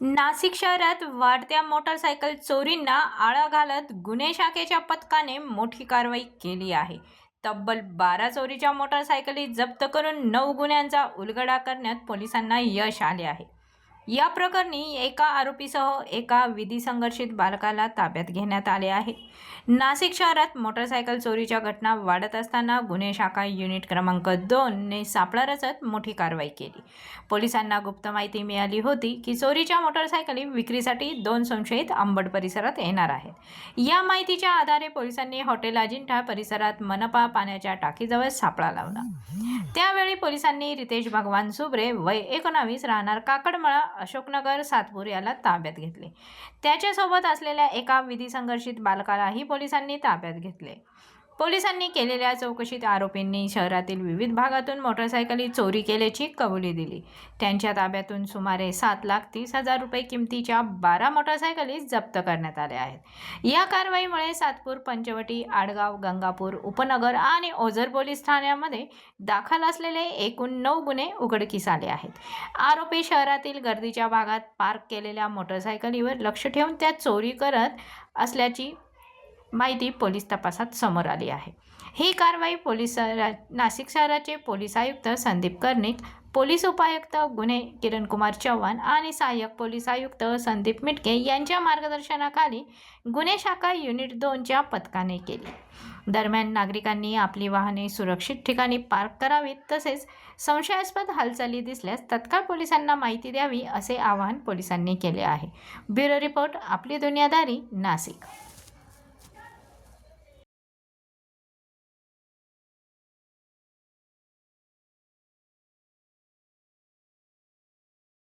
नाशिक शहरात वाढत्या मोटारसायकल चोरींना आळा घालत गुन्हे शाखेच्या पथकाने मोठी कारवाई केली आहे. तब्बल 12 चोरीच्या मोटारसायकली जप्त करून 9 गुन्ह्यांचा उलगडा करण्यात पोलिसांना यश आले आहे. या प्रकरणी एका आरोपीसह एका विधी संघर्षित बालकाला ताब्यात घेण्यात आले आहे. नाशिक शहरात मोटारसायकल चोरीच्या घटना वाढत असताना गुन्हे शाखा युनिट क्रमांक 2 ने सापळा रचत मोठी कारवाई केली. पोलिसांना गुप्त माहिती मिळाली होती की चोरीच्या मोटारसायकली विक्रीसाठी 2 संशयित अंबड परिसरात येणार आहेत. या माहितीच्या आधारे पोलिसांनी हॉटेल अजिंठा परिसरात मनपा पाण्याच्या टाकीजवळ सापळा लावला. त्यावेळी पोलिसांनी रितेश भगवान सुब्रे वय 19 राहणार काकडमळा अशोकनगर सातपूर याला ताब्यात घेतले. त्याच्यासोबत असलेल्या एका विधी संघर्षित बालकालाही पोलिसांनी ताब्यात घेतले. पोलिसांनी केलेल्या चौकशीत आरोपींनी शहरातील विविध भागातून मोटारसायकली चोरी केल्याची कबुली दिली. त्यांच्या ताब्यातून सुमारे 7,30,000 रुपये किमतीच्या 12 मोटारसायकली जप्त करण्यात आल्या आहेत. या कारवाईमुळे सातपूर, पंचवटी, आडगाव, गंगापूर उपनगर आणि ओझर पोलीस ठाण्यामध्ये दाखल असलेले एकूण 9 गुन्हे उघडकीस आले आहेत. आरोपी शहरातील गर्दीच्या भागात पार्क केलेल्या मोटारसायकलीवर लक्ष ठेवून त्या चोरी करत असल्याची माहिती पोलीस तपासात समोर आली आहे. ही कारवाई नाशिक शहराचे पोलीस आयुक्त संदीप कर्णिक, पोलीस उपायुक्त गुन्हे किरणकुमार चव्हाण आणि सहाय्यक पोलीस आयुक्त संदीप मिटके यांच्या मार्गदर्शनाखाली गुन्हे शाखा युनिट 2च्या पथकाने केली. दरम्यान नागरिकांनी आपली वाहने सुरक्षित ठिकाणी पार्क करावीत, तसेच संशयास्पद हालचाली दिसल्यास तत्काळ पोलिसांना माहिती द्यावी असे आवाहन पोलिसांनी केले आहे. ब्युरो रिपोर्ट, आपली दुनियादारी, नाशिक.